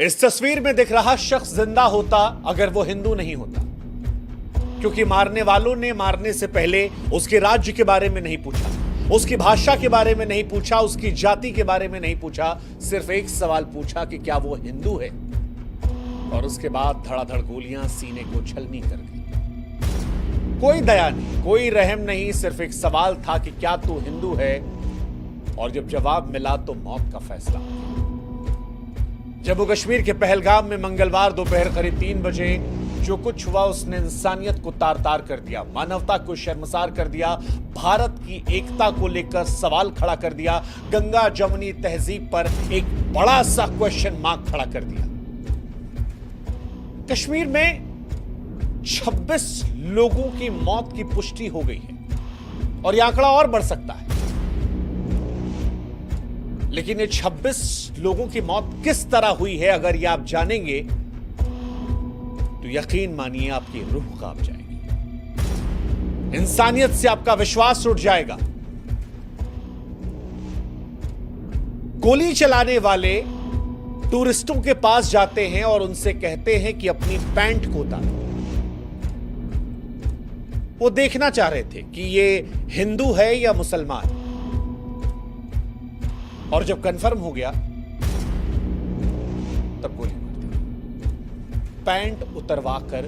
इस तस्वीर में दिख रहा शख्स जिंदा होता अगर वो हिंदू नहीं होता, क्योंकि मारने वालों ने मारने से पहले उसके राज्य के बारे में नहीं पूछा, उसकी भाषा के बारे में नहीं पूछा, उसकी जाति के बारे में नहीं पूछा, सिर्फ एक सवाल पूछा कि क्या वो हिंदू है, और उसके बाद धड़ाधड़ गोलियां सीने को छलनी कर गई। कोई दया नहीं, कोई रहम नहीं, सिर्फ एक सवाल था कि क्या तू हिंदू है, और जब जवाब मिला तो मौत का फैसला हो गया। जम्मू कश्मीर के पहलगाम में मंगलवार दोपहर करीब 3 बजे जो कुछ हुआ उसने इंसानियत को तार तार कर दिया, मानवता को शर्मसार कर दिया, भारत की एकता को लेकर सवाल खड़ा कर दिया, गंगा जमुनी तहजीब पर एक बड़ा सा क्वेश्चन मार्क खड़ा कर दिया। कश्मीर में 26 लोगों की मौत की पुष्टि हो गई है और यह आंकड़ा और बढ़ सकता है, लेकिन ये 26 लोगों की मौत किस तरह हुई है अगर ये आप जानेंगे तो यकीन मानिए आपकी रूह कांप जाएगी, इंसानियत से आपका विश्वास उठ जाएगा। गोली चलाने वाले टूरिस्टों के पास जाते हैं और उनसे कहते हैं कि अपनी पैंट को उतारो। वो देखना चाह रहे थे कि ये हिंदू है या मुसलमान, और जब कंफर्म हो गया तब गोली मार दी गई, पैंट उतरवा कर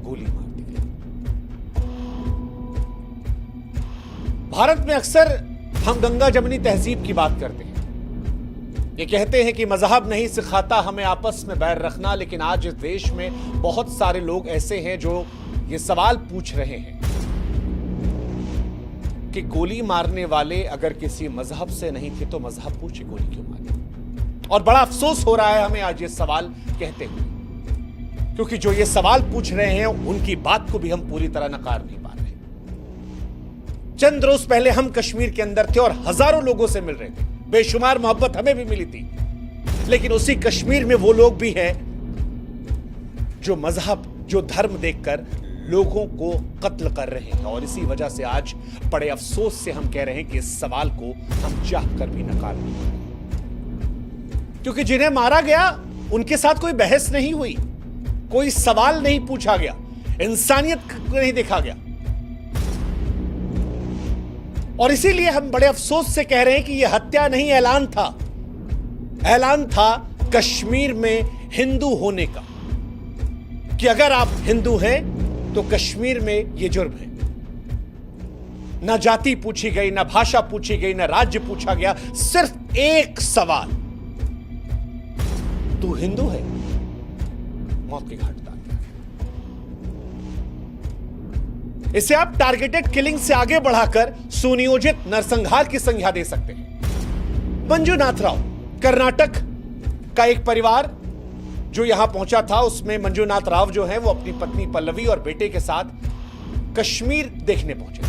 गोली मार दी गई। भारत में अक्सर हम गंगा जमुनी तहजीब की बात करते हैं, ये कहते हैं कि मजहब नहीं सिखाता हमें आपस में बैर रखना, लेकिन आज इस देश में बहुत सारे लोग ऐसे हैं जो ये सवाल पूछ रहे हैं कि गोली मारने वाले अगर किसी मजहब से नहीं थे तो मजहब पूछे गोली क्यों मारी। और बड़ा अफसोस हो रहा है हमें आज ये सवाल कहते हुए, क्योंकि जो ये सवाल पूछ रहे हैं उनकी बात को भी हम पूरी तरह नकार नहीं पा रहे। चंद रोज पहले हम कश्मीर के अंदर थे और हजारों लोगों से मिल रहे थे, बेशुमार मोहब्बत हमें भी मिली थी, लेकिन उसी कश्मीर में वो लोग भी हैं जो मजहब, जो धर्म देखकर लोगों को कत्ल कर रहे हैं। और इसी वजह से आज बड़े अफसोस से हम कह रहे हैं कि इस सवाल को हम चाह कर भी नकार नहीं पा रहे, क्योंकि जिन्हें मारा गया उनके साथ कोई बहस नहीं हुई, कोई सवाल नहीं पूछा गया, इंसानियत को नहीं देखा गया। और इसीलिए हम बड़े अफसोस से कह रहे हैं कि यह हत्या नहीं, ऐलान था, ऐलान था कश्मीर में हिंदू होने का, कि अगर आप हिंदू हैं तो कश्मीर में यह जुर्म है। ना जाति पूछी गई, ना भाषा पूछी गई, ना राज्य पूछा गया, सिर्फ एक सवाल, तू हिंदू है, मौत की घाट उतार दिया। इसे आप टारगेटेड किलिंग से आगे बढ़ाकर सुनियोजित नरसंहार की संज्ञा दे सकते हैं। मंजुनाथ राव, कर्नाटक का एक परिवार जो यहां पहुंचा था, उसमें मंजुनाथ राव जो है वो अपनी पत्नी पल्लवी और बेटे के साथ कश्मीर देखने पहुंचे थे।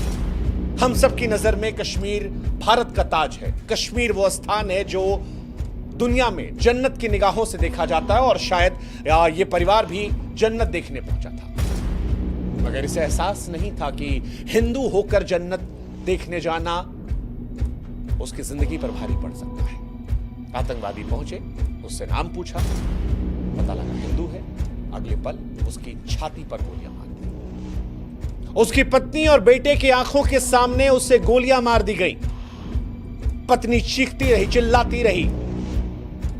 हम सबकी नजर में कश्मीर भारत का ताज है, कश्मीर वो स्थान है जो दुनिया में जन्नत की निगाहों से देखा जाता है, और शायद ये परिवार भी जन्नत देखने पहुंचा था, मगर इसे एहसास नहीं था कि हिंदू होकर जन्नत देखने जाना उसकी जिंदगी पर भारी पड़ सकता है। आतंकवादी पहुंचे, उससे नाम पूछा, पता लगा हिंदू है, अगले पल उसकी छाती पर गोलियां मार दी। उसकी पत्नी और बेटे की आंखों के सामने उसे गोलियां मार दी गई। पत्नी चीखती रही, चिल्लाती रही,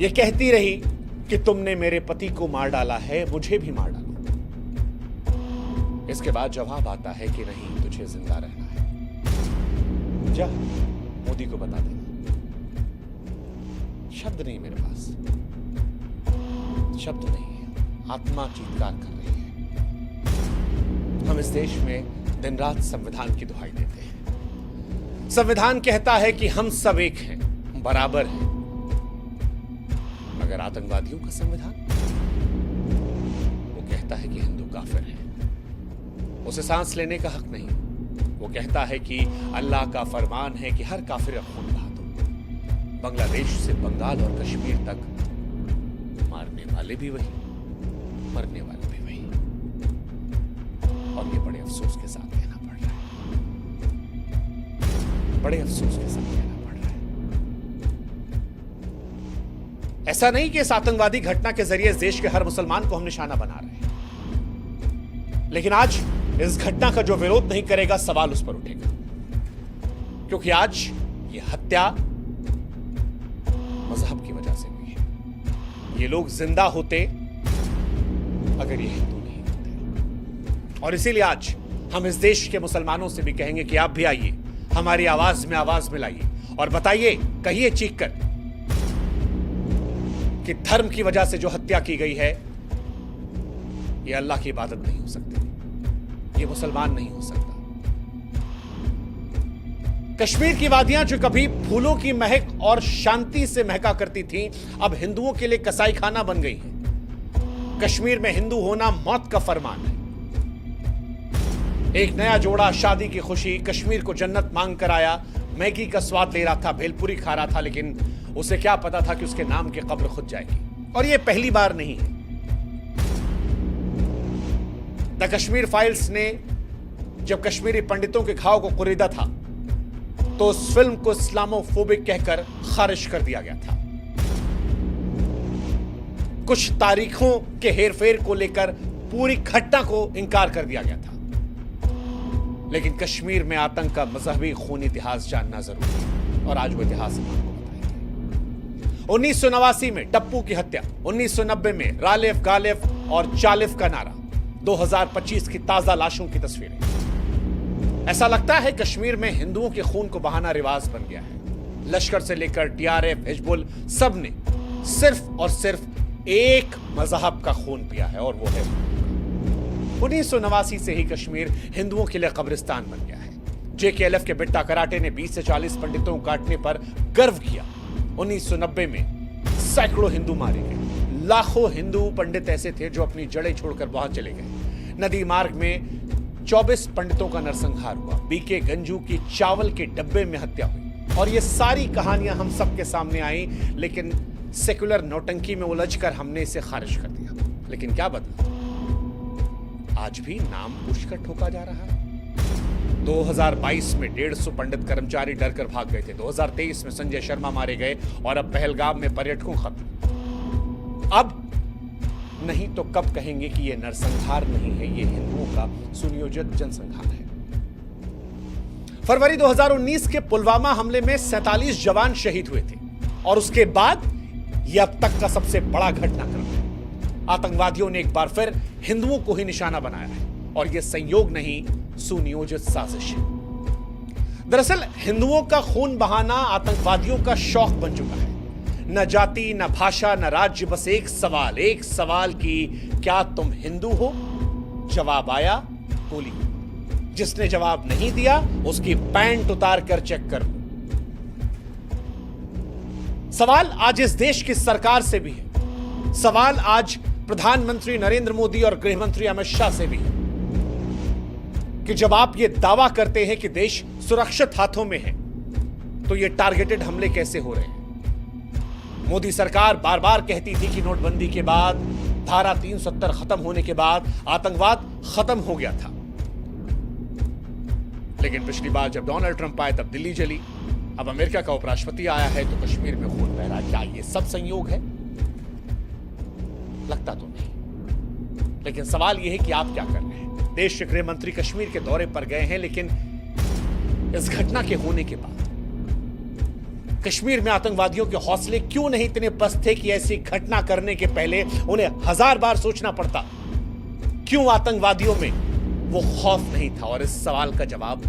यह कहती रही कि तुमने मेरे पति को मार डाला है, मुझे भी मार डालो। इसके बाद जवाब आता है कि नहीं, तुझे जिंदा रहना है, जा मोदी को बता देना। शब्द नहीं मेरे पास, शब्द नहीं है, आत्मा चीत्कार कर रही है। हम इस देश में दिन रात संविधान की दुहाई देते हैं। संविधान कहता है कि हम सब एक हैं, बराबर हैं, मगर आतंकवादियों का संविधान वो कहता है कि हिंदू काफिर है, उसे सांस लेने का हक नहीं। वो कहता है कि अल्लाह का फरमान है कि हर काफिर का खून बहा दो। बांग्लादेश से बंगाल और कश्मीर तक मारने वाले भी वही, मरने वाले भी वही, और ये बड़े अफसोस के साथ कहना पड़ रहा है, बड़े अफसोस के साथ कहना पड़ रहा है। ऐसा नहीं कि इस आतंकवादी घटना के जरिए इस देश के हर मुसलमान को हम निशाना बना रहे हैं, लेकिन आज इस घटना का जो विरोध नहीं करेगा, सवाल उस पर उठेगा, क्योंकि आज ये हत्या मजहब की वजह से हुई है। ये लोग जिंदा होते अगर ये हिंदू नहीं होते, और इसीलिए आज हम इस देश के मुसलमानों से भी कहेंगे कि आप भी आइए, हमारी आवाज में आवाज मिलाइए और बताइए, कहिए चीख कर कि धर्म की वजह से जो हत्या की गई है, यह अल्लाह की इबादत नहीं हो सकती, ये मुसलमान नहीं हो सकता। कश्मीर की वादियां जो कभी फूलों की महक और शांति से महका करती थीं, अब हिंदुओं के लिए कसाई खाना बन गई हैं। कश्मीर में हिंदू होना मौत का फरमान है। एक नया जोड़ा शादी की खुशी, कश्मीर को जन्नत मांग कर आया, मैगी का स्वाद ले रहा था, भेलपुरी खा रहा था, लेकिन उसे क्या पता था कि उसके नाम की कब्र खुद जाएगी। और यह पहली बार नहीं है। द कश्मीर फाइल्स ने जब कश्मीरी पंडितों के घाव को कुरीदा था, तो उस फिल्म को इस्लामोफोबिक कहकर खारिज कर दिया गया था। कुछ तारीखों के हेरफेर को लेकर पूरी घटना को इंकार कर दिया गया था। लेकिन कश्मीर में आतंक का मजहबी खूनी इतिहास जानना जरूरी है, और आज वो इतिहास हम आपको बताएंगे। 1989 में टप्पू की हत्या, 1990 में रालिफ गालिफ और चालिफ का नारा, 2025 की ताजा लाशों की तस्वीरें। ऐसा लगता है कश्मीर में हिंदुओं के खून को बहाना रिवाज बन गया है। लश्कर से लेकर टीआरएफ, हिजबुल, सब ने सिर्फ और सिर्फ एक मजहब का खून पिया है, और वो है 1989 से ही कश्मीर हिंदुओं के लिए कब्रिस्तान बन गया है। जेकेएलएफ के बिट्टा कराटे ने 20 से 40 पंडितों को काटने पर गर्व किया। 1990 में सैकड़ों हिंदू मारे गए। लाखों हिंदू पंडित ऐसे थे जो अपनी जड़ें छोड़कर वहां चले गए। नदी मार्ग में 24 पंडितों का नरसंहार हुआ। बीके गंजू की चावल के डब्बे में हत्या हुई। और ये सारी कहानियां हम सबके सामने आई, लेकिन सेकुलर नौटंकी में उलझकर हमने इसे खारिज कर दिया। लेकिन क्या बदला? आज भी नाम पूछकर ठोका जा रहा है। 2022 में 150 पंडित कर्मचारी डरकर भाग गए थे। 2023 में संजय शर्मा मारे गए, और अब पहलगाम में पर्यटकों खत्म। अब नहीं तो कब कहेंगे कि यह नरसंहार नहीं है, यह हिंदुओं का सुनियोजित जनसंहार है। फरवरी 2019 के पुलवामा हमले में 47 जवान शहीद हुए थे, और उसके बाद यह अब तक का सबसे बड़ा घटनाक्रम है। आतंकवादियों ने एक बार फिर हिंदुओं को ही निशाना बनाया है, और यह संयोग नहीं, सुनियोजित साजिश है। दरअसल हिंदुओं का खून बहाना आतंकवादियों का शौक बन चुका है। न जाति, न भाषा, न राज्य, बस एक सवाल कि क्या तुम हिंदू हो? जवाब आया, गोली। जिसने जवाब नहीं दिया उसकी पैंट उतार कर चेक कर लो। सवाल आज इस देश की सरकार से भी है। सवाल आज प्रधानमंत्री नरेंद्र मोदी और गृहमंत्री अमित शाह से भी है कि जब आप यह दावा करते हैं कि देश सुरक्षित हाथों में है, तो यह टारगेटेड हमले कैसे हो रहे हैं? मोदी सरकार बार बार कहती थी कि नोटबंदी के बाद, धारा 370 खत्म होने के बाद आतंकवाद खत्म हो गया था। लेकिन पिछली बार जब डोनाल्ड ट्रंप आए तब दिल्ली जली। अब अमेरिका का उपराष्ट्रपति आया है तो कश्मीर में खून बह रहा है। क्या ये सब संयोग है? लगता तो नहीं। लेकिन सवाल यह है कि आप क्या कर रहे हैं? देश के गृह मंत्री कश्मीर के दौरे पर गए हैं, लेकिन इस घटना के होने के बाद कश्मीर में आतंकवादियों के हौसले क्यों नहीं इतने पस्त थे कि ऐसी घटना करने के पहले उन्हें 1000 बार सोचना पड़ता? क्यों आतंकवादियों में वो खौफ नहीं था? और इस सवाल का जवाब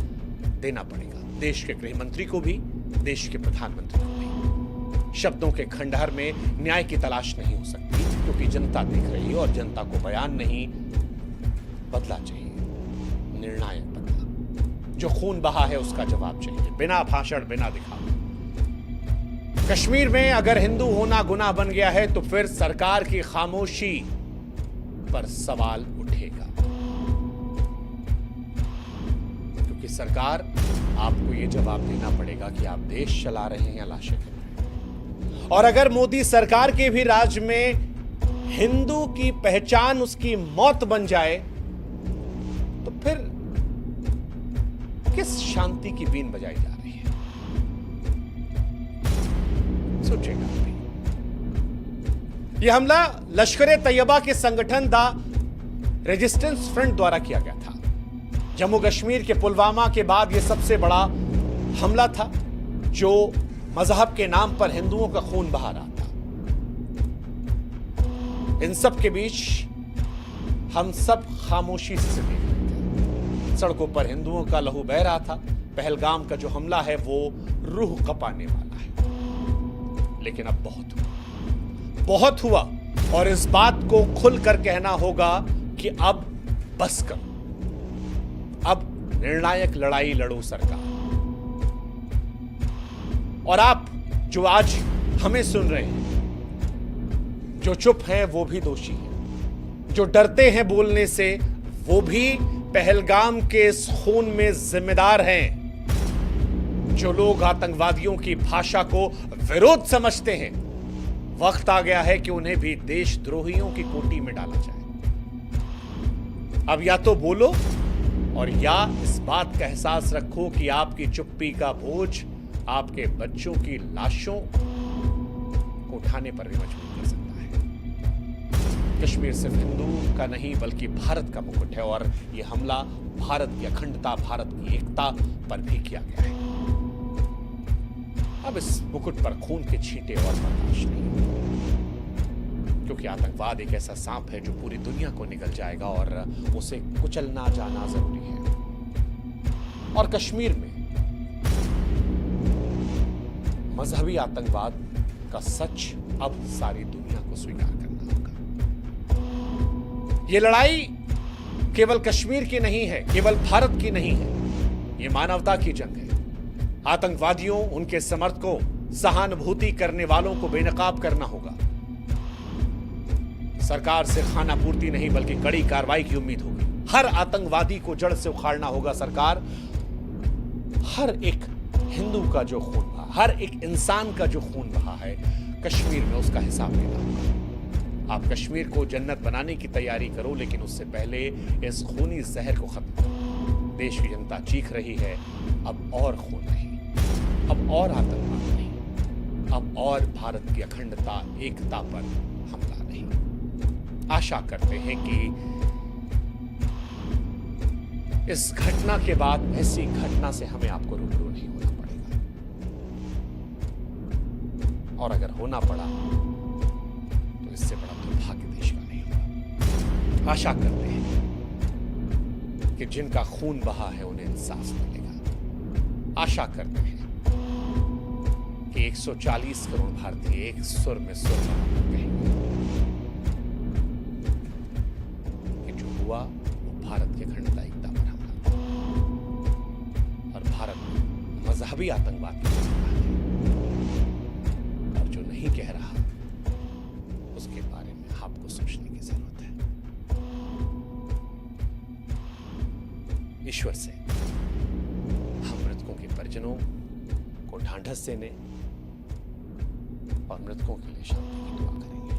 देना पड़ेगा देश के गृह मंत्री को भी, देश के प्रधानमंत्री को भी। शब्दों के खंडहर में न्याय की तलाश नहीं हो सकती, क्योंकि जनता देख रही है, और जनता को बयान नहीं, बदला चाहिए, निर्णायक बदला। जो खून बहा है उसका जवाब चाहिए, बिना भाषण, बिना दिखावे। कश्मीर में अगर हिंदू होना गुनाह बन गया है, तो फिर सरकार की खामोशी पर सवाल उठेगा, क्योंकि सरकार आपको यह जवाब देना पड़ेगा कि आप देश चला रहे हैं या लाशें गिन रहे हैं। और अगर मोदी सरकार के भी राज में हिंदू की पहचान उसकी मौत बन जाए, तो फिर किस शांति की बीन बजाई जा रही है? सोचेगा। यह हमला लश्कर तैयबा के संगठन द रेजिस्टेंस फ्रंट द्वारा किया गया था। जम्मू कश्मीर के पुलवामा के बाद यह सबसे बड़ा हमला था जो मजहब के नाम पर हिंदुओं का खून बहा रहा था। इन सब के बीच हम सब खामोशी से देख रहे थे। सड़कों पर हिंदुओं का लहू बह रहा था। पहलगाम का जो हमला है वो रूह कपाने वाला है। लेकिन अब बहुत हुआ और इस बात को खुलकर कहना होगा कि अब बस करो, अब निर्णायक लड़ाई लड़ो सरकार। और आप जो आज हमें सुन रहे हैं, जो चुप हैं वो भी दोषी हैं, जो डरते हैं बोलने से वो भी पहलगाम के इस खून में जिम्मेदार हैं। जो लोग आतंकवादियों की भाषा को विरोध समझते हैं, वक्त आ गया है कि उन्हें भी देशद्रोहियों की कोटी में डाला जाए। अब या तो बोलो और या इस बात का एहसास रखो कि आपकी चुप्पी का बोझ आपके बच्चों की लाशों को उठाने पर भी मजबूर कर सकता है। कश्मीर सिर्फ हिंदू का नहीं बल्कि भारत का मुकुट है और यह हमला भारत की अखंडता, भारत की एकता पर भी किया गया है। अब इस मुकुट पर खून के छींटे और बर्दाश्त नहीं, क्योंकि आतंकवाद एक ऐसा सांप है जो पूरी दुनिया को निगल जाएगा और उसे कुचलना जाना जरूरी है। और कश्मीर में मजहबी आतंकवाद का सच अब सारी दुनिया को स्वीकार करना होगा। यह लड़ाई केवल कश्मीर की नहीं है, केवल भारत की नहीं है, यह मानवता की जंग है। आतंकवादियों, उनके समर्थकों, सहानुभूति करने वालों को बेनकाब करना होगा। सरकार से खाना पूर्ति नहीं बल्कि कड़ी कार्रवाई की उम्मीद होगी। हर आतंकवादी को जड़ से उखाड़ना होगा सरकार। हर एक हिंदू का जो खून बहा, हर एक इंसान का जो खून बहा है कश्मीर में, उसका हिसाब लेना होगा। आप कश्मीर को जन्नत बनाने की तैयारी करो, लेकिन उससे पहले इस खूनी जहर को खत्म करो। देश की जनता चीख रही है, अब और खून नहीं, अब और आतंकवाद नहीं, अब और भारत की अखंडता, एकता पर हमला नहीं। आशा करते हैं कि इस घटना के बाद ऐसी घटना से हमें आपको रूबरू नहीं होना पड़ेगा, और अगर होना पड़ा तो इससे बड़ा दुर्भाग्य देश का नहीं होगा। आशा करते हैं कि जिनका खून बहा है उन्हें इंसाफ मिलेगा। आशा करते हैं कि 140 करोड़ भारतीय एक सुर में सुर मिलाकर कहेंगे कि जो हुआ वो भारत की अखंडता, एकता पर हमला था और भारत मजहबी आतंकवाद की है। और जो नहीं कह रहा उसके बारे में आपको सोचने की जरूरत है। ईश्वर से हम मृतकों के परिजनों को ढांढस देने और मृतकों के लिए शांति की दुआ करेंगे।